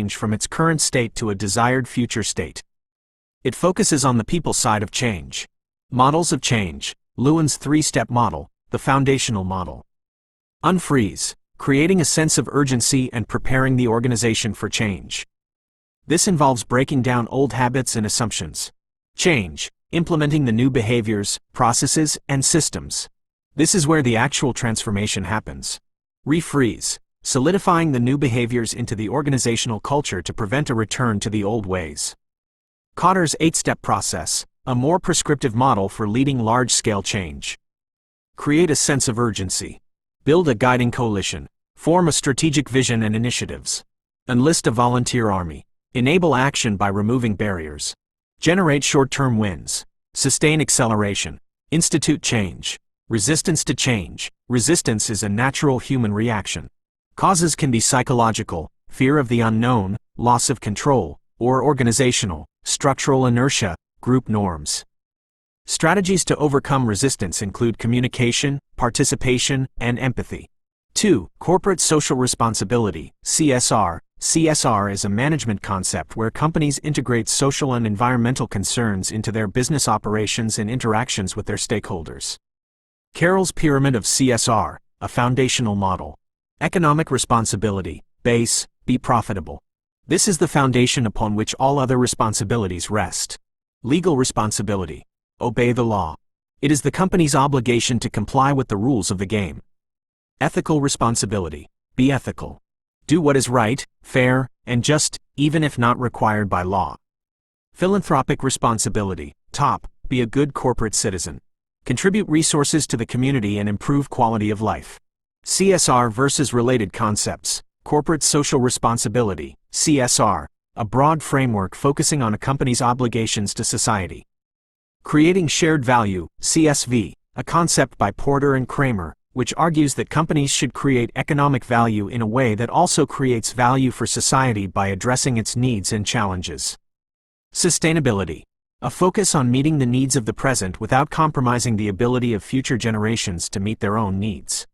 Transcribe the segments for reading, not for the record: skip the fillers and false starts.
change from its current state to a desired future state. It focuses on the people side of change. Models of change. Lewin's three-step model, the foundational model. Unfreeze, creating a sense of urgency and preparing the organization for change. This involves breaking down old habits and assumptions. Change, implementing the new behaviors, processes, and systems. This is where the actual transformation happens. Refreeze, solidifying the new behaviors into the organizational culture to prevent a return to the old ways. Kotter's 8-step process, a more prescriptive model for leading large-scale change. Create a sense of urgency. Build a guiding coalition. Form a strategic vision and initiatives. Enlist a volunteer army. Enable action by removing barriers. Generate short-term wins. Sustain acceleration. Institute change. Resistance to change. Resistance is a natural human reaction. Causes can be psychological, fear of the unknown, loss of control, or organizational, structural inertia, group norms. Strategies to overcome resistance include communication, participation, and empathy. 2. Corporate social responsibility, CSR. CSR is a management concept where companies integrate social and environmental concerns into their business operations and interactions with their stakeholders. Carroll's Pyramid of CSR, a foundational model. Economic responsibility, base, be profitable. This is the foundation upon which all other responsibilities rest. Legal responsibility, obey the law. It is the company's obligation to comply with the rules of the game. Ethical responsibility, be ethical. Do what is right, fair, and just, even if not required by law. Philanthropic responsibility, top, be a good corporate citizen. Contribute resources to the community and improve quality of life. CSR versus related concepts. Corporate social responsibility, CSR, a broad framework focusing on a company's obligations to society. Creating shared value, CSV, a concept by Porter and Kramer, which argues that companies should create economic value in a way that also creates value for society by addressing its needs and challenges. Sustainability, a focus on meeting the needs of the present without compromising the ability of future generations to meet their own needs.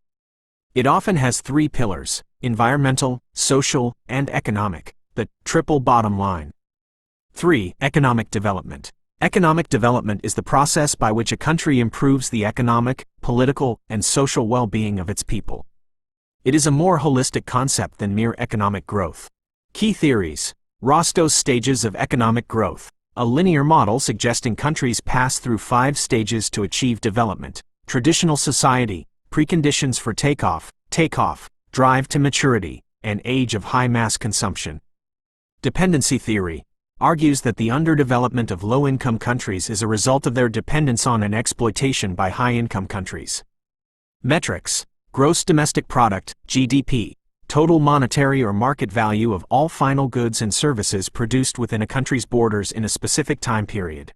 It often has 3 pillars: environmental, social, and economic, the triple bottom line. 3. Economic development. Economic development is the process by which a country improves the economic, political, and social well-being of its people. It is a more holistic concept than mere economic growth. Key theories. Rostow's stages of economic growth, a linear model suggesting countries pass through 5 stages to achieve development: traditional society, preconditions for takeoff, drive to maturity, and age of high mass consumption. Dependency theory argues that the underdevelopment of low-income countries is a result of their dependence on and exploitation by high-income countries. Metrics: gross domestic product, GDP, total monetary or market value of all final goods and services produced within a country's borders in a specific time period.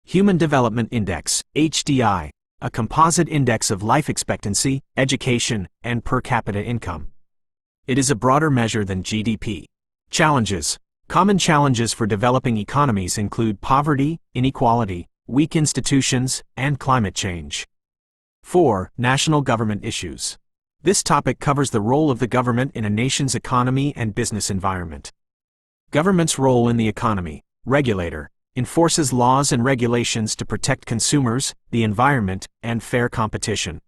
Human Development Index, HDI, a composite index of life expectancy, education, and per capita income. It is a broader measure than GDP. Challenges. Common challenges for developing economies include poverty, inequality, weak institutions, and climate change. 4. National government issues. This topic covers the role of the government in a nation's economy and business environment. Government's role in the economy. Regulator. Enforces laws and regulations to protect consumers, the environment, and fair competition.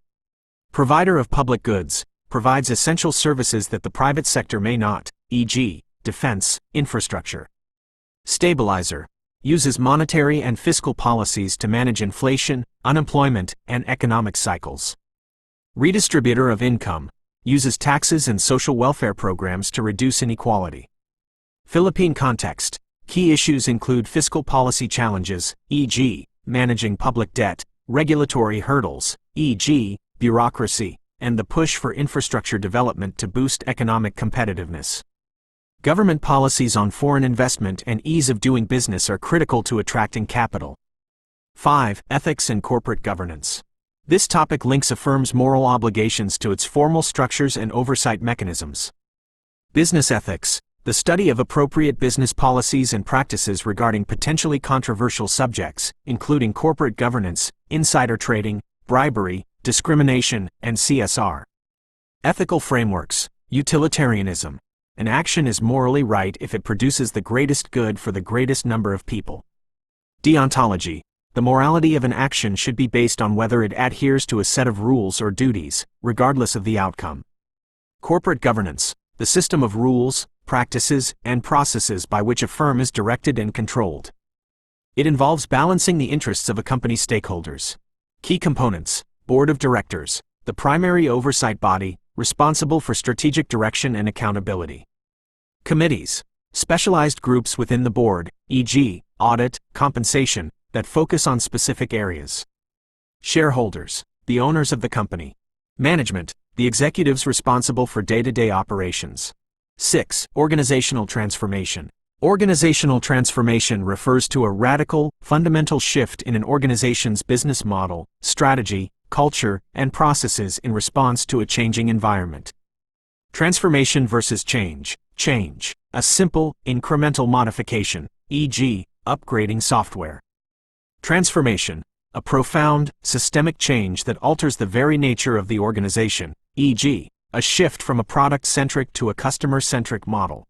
Provider of public goods. Provides essential services that the private sector may not, e.g., defense, infrastructure. Stabilizer. Uses monetary and fiscal policies to manage inflation, unemployment, and economic cycles. Redistributor of income. Uses taxes and social welfare programs to reduce inequality. Philippine context. Key issues include fiscal policy challenges, e.g., managing public debt, regulatory hurdles, e.g., bureaucracy, and the push for infrastructure development to boost economic competitiveness. Government policies on foreign investment and ease of doing business are critical to attracting capital. 5. Ethics and corporate governance. This topic links a firm's moral obligations to its formal structures and oversight mechanisms. Business ethics. The study of appropriate business policies and practices regarding potentially controversial subjects, including corporate governance, insider trading, bribery, discrimination, and CSR. Ethical frameworks. Utilitarianism. an action is morally right if it produces the greatest good for the greatest number of people. Deontology. The morality of an action should be based on whether it adheres to a set of rules or duties, regardless of the outcome. Corporate governance. The system of rules, practices, and processes by which a firm is directed and controlled. It involves balancing the interests of a company's stakeholders. Key components. Board of Directors, the primary oversight body, responsible for strategic direction and accountability. Committees. Specialized groups within the board, e.g., audit, compensation, that focus on specific areas. Shareholders, the owners of the company. Management, the executives responsible for day-to-day operations. 6. Organizational transformation. Organizational transformation refers to a radical, fundamental shift in an organization's business model, strategy, culture, and processes in response to a changing environment. Transformation versus change. Change, a simple, incremental modification, e.g., upgrading software. Transformation, a profound, systemic change that alters the very nature of the organization, e.g., a shift from a product-centric to a customer-centric model.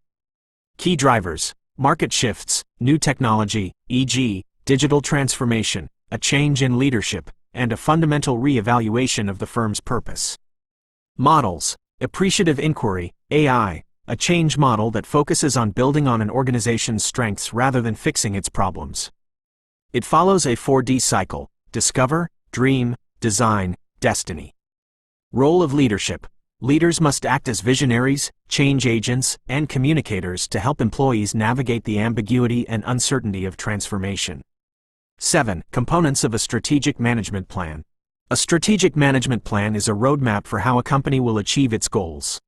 Key drivers, market shifts, new technology, e.g., digital transformation, a change in leadership, and a fundamental re-evaluation of the firm's purpose. Models, appreciative inquiry, AI, a change model that focuses on building on an organization's strengths rather than fixing its problems. It follows a 4D cycle: discover, dream, design, destiny. Role of leadership. Leaders must act as visionaries, change agents, and communicators to help employees navigate the ambiguity and uncertainty of transformation. 7. Components of a strategic management plan. A strategic management plan is a roadmap for how a company will achieve its goals.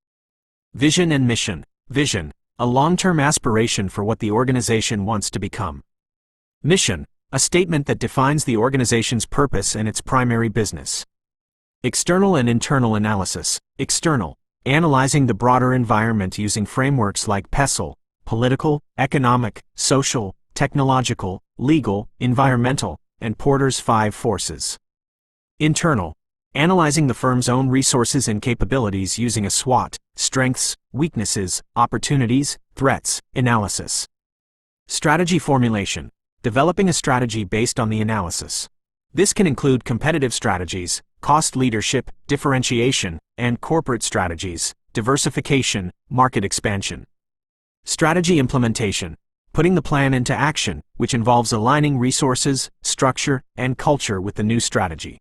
Vision and mission. Vision, a long-term aspiration for what the organization wants to become. Mission, a statement that defines the organization's purpose and its primary business. External and internal analysis. External, analyzing the broader environment using frameworks like PESTLE, political, economic, social, technological, legal, environmental, and Porter's 5 forces. Internal, analyzing the firm's own resources and capabilities using a SWOT, strengths, weaknesses, opportunities, threats, analysis. Strategy formulation, developing a strategy based on the analysis. This can include competitive strategies, cost leadership, differentiation, and corporate strategies, diversification, market expansion. Strategy implementation, putting the plan into action, which involves aligning resources, structure, and culture with the new strategy.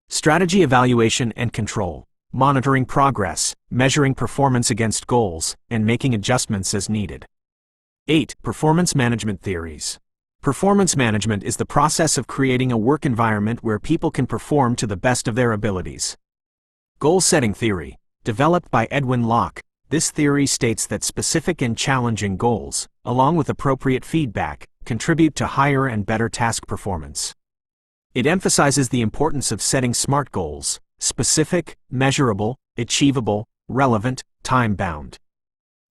Strategy evaluation and control, monitoring progress, measuring performance against goals, and making adjustments as needed. 8. Performance management theories. Performance management is the process of creating a work environment where people can perform to the best of their abilities. Goal-setting theory, developed by Edwin Locke. This theory states that specific and challenging goals, along with appropriate feedback, contribute to higher and better task performance. It emphasizes the importance of setting SMART goals: specific, measurable, achievable, relevant, time-bound.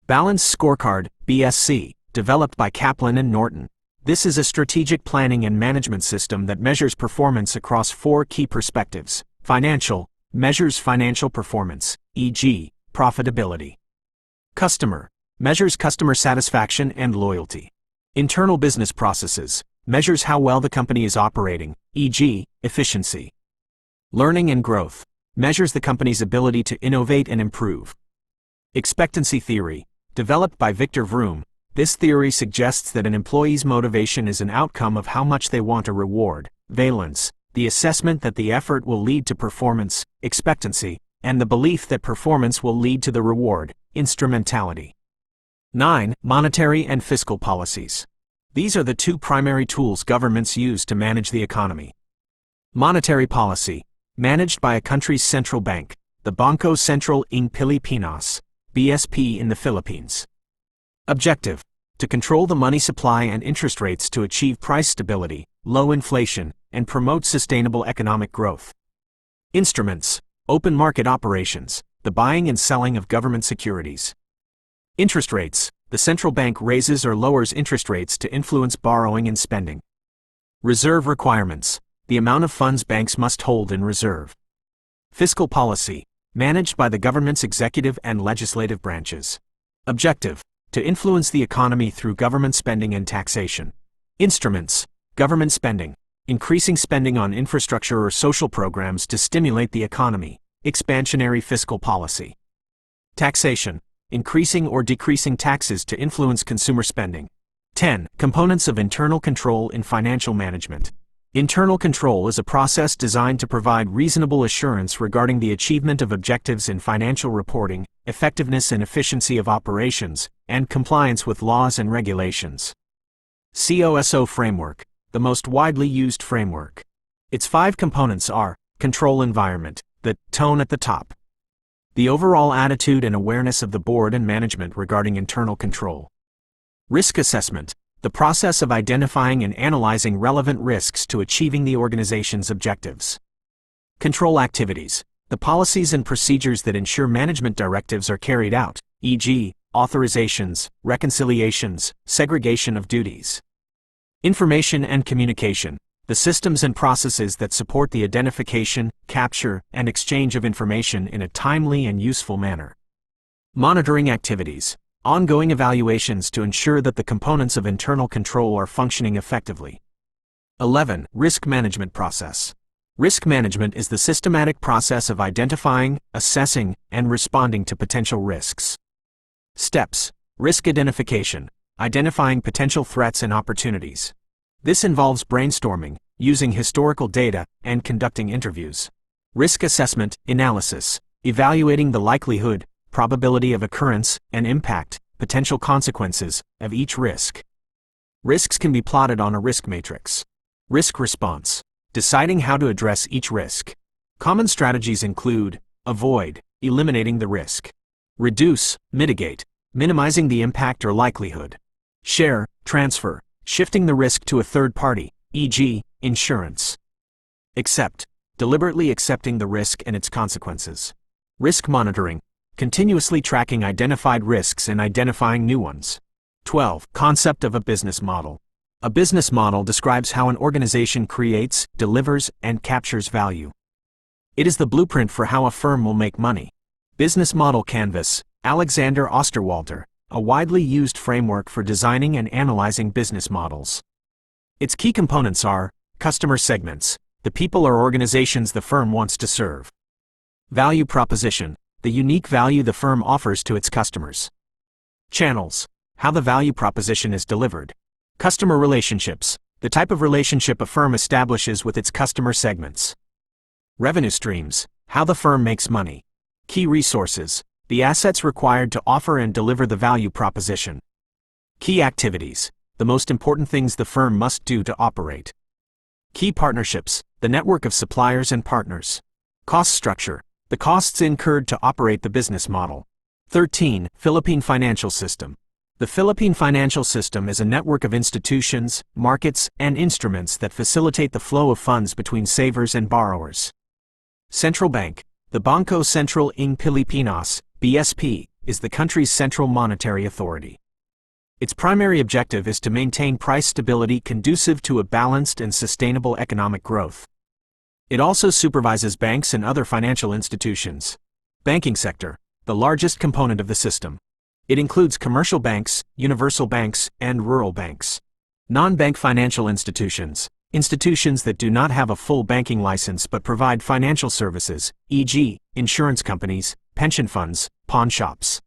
Balanced Scorecard, BSC, developed by Kaplan and Norton. This is a strategic planning and management system that measures performance across 4 key perspectives. Financial, measures financial performance, e.g., profitability. Customer, measures customer satisfaction and loyalty. Internal business processes, measures how well the company is operating, e.g., efficiency. Learning and growth, measures the company's ability to innovate and improve. Expectancy theory, developed by Victor Vroom. This theory suggests that an employee's motivation is an outcome of how much they want a reward. Valence, the assessment that the effort will lead to performance. Expectancy, and the belief that performance will lead to the reward. Instrumentality. 9. Monetary and fiscal policies. These are the 2 primary tools governments use to manage the economy. Monetary policy, managed by a country's central bank, the Bangko Sentral ng Pilipinas, BSP in the Philippines. Objective, to control the money supply and interest rates to achieve price stability, low inflation, and promote sustainable economic growth. Instruments, open market operations, the buying and selling of government securities. Interest rates, the central bank raises or lowers interest rates to influence borrowing and spending. Reserve requirements, the amount of funds banks must hold in reserve. Fiscal policy, managed by the government's executive and legislative branches. Objective: to influence the economy through government spending and taxation. Instruments: government spending, increasing spending on infrastructure or social programs to stimulate the economy, expansionary fiscal policy. Taxation: increasing or decreasing taxes to influence consumer spending. 10. Components of internal control in financial management. Internal control is a process designed to provide reasonable assurance regarding the achievement of objectives in financial reporting, effectiveness and efficiency of operations, and compliance with laws and regulations. COSO framework, the most widely used framework. Its 5 components are: control environment, the tone at the top, the overall attitude and awareness of the board and management regarding internal control. Risk assessment, the process of identifying and analyzing relevant risks to achieving the organization's objectives. Control activities, the policies and procedures that ensure management directives are carried out, e.g., authorizations, reconciliations, segregation of duties. Information and communication, the systems and processes that support the identification, capture, and exchange of information in a timely and useful manner. Monitoring activities, ongoing evaluations to ensure that the components of internal control are functioning effectively. 11. Risk management process. Risk management is the systematic process of identifying, assessing, and responding to potential risks. Steps: risk identification, identifying potential threats and opportunities. This involves brainstorming, using historical data, and conducting interviews. Risk assessment, analysis, evaluating the likelihood, probability of occurrence, and impact, potential consequences, of each risk. Risks can be plotted on a risk matrix. Risk response, deciding how to address each risk. Common strategies include: avoid, eliminating the risk; reduce, mitigate, minimizing the impact or likelihood; share, transfer, shifting the risk to a third party, e.g., insurance; accept, deliberately accepting the risk and its consequences. Risk monitoring, continuously tracking identified risks and identifying new ones. 12. Concept of a business model. A business model describes how an organization creates, delivers, and captures value. It is the blueprint for how a firm will make money. Business Model Canvas, Alexander Osterwalder, a widely used framework for designing and analyzing business models. Its key components are: customer segments, the people or organizations the firm wants to serve; value proposition, the unique value the firm offers to its customers; channels, how the value proposition is delivered; customer relationships, the type of relationship a firm establishes with its customer segments; revenue streams, how the firm makes money; key resources, the assets required to offer and deliver the value proposition; key activities, the most important things the firm must do to operate; key partnerships, the network of suppliers and partners; cost structure, the costs incurred to operate the business model. 13. Philippine financial system. The Philippine financial system is a network of institutions, markets, and instruments that facilitate the flow of funds between savers and borrowers. Central Bank. The Bangko Sentral ng Pilipinas, BSP, is the country's central monetary authority. Its primary objective is to maintain price stability conducive to a balanced and sustainable economic growth. It also supervises banks and other financial institutions. Banking sector, the largest component of the system. It includes commercial banks, universal banks, and rural banks. Non-bank financial institutions, institutions that do not have a full banking license but provide financial services, e.g., insurance companies, pension funds, pawn shops.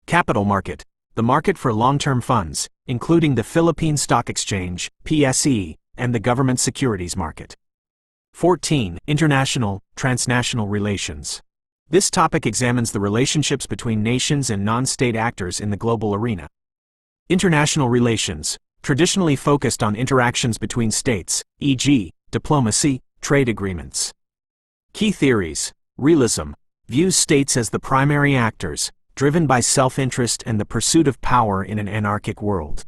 Capital market, the market for long-term funds, including the Philippine Stock Exchange, PSE, and the government securities market. 14. International, transnational relations. This topic examines the relationships between nations and non-state actors in the global arena. International relations, traditionally focused on interactions between states, e.g., diplomacy, trade agreements. Key theories. Realism views states as the primary actors, driven by self-interest and the pursuit of power in an anarchic world.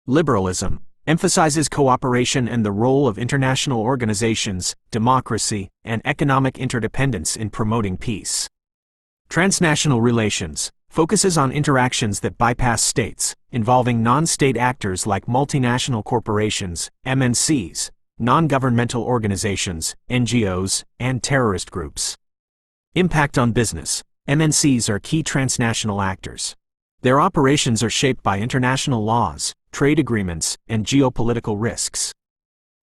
Liberalism emphasizes cooperation and the role of international organizations, democracy, and economic interdependence in promoting peace. Transnational relations focuses on interactions that bypass states, involving non-state actors like multinational corporations, MNCs, non-governmental organizations, NGOs, and terrorist groups. Impact on business. MNCs are key transnational actors. Their operations are shaped by international laws, trade agreements, and geopolitical risks.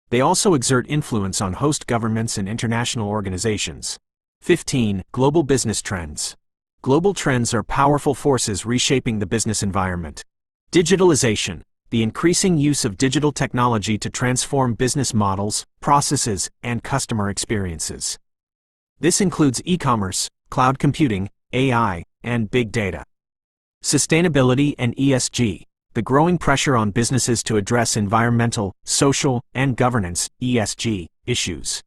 They also exert influence on host governments and international organizations. 15. Global business trends. Global trends are powerful forces reshaping the business environment. Digitalization, the increasing use of digital technology to transform business models, processes, and customer experiences. This includes e-commerce, cloud computing, AI, and big data. Sustainability and ESG, the growing pressure on businesses to address environmental, social, and governance (ESG) issues.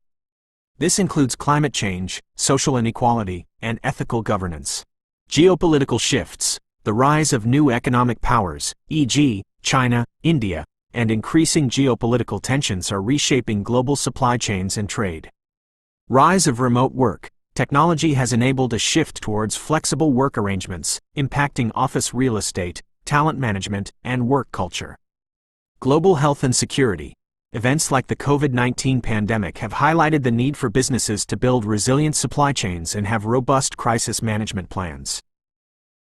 This includes climate change, social inequality, and ethical governance. Geopolitical shifts, the rise of new economic powers, e.g., China, India, and increasing geopolitical tensions are reshaping global supply chains and trade. Rise of remote work. Technology has enabled a shift towards flexible work arrangements, impacting office real estate, talent management, and work culture. Global health and security. Events like the COVID-19 pandemic have highlighted the need for businesses to build resilient supply chains and have robust crisis management plans.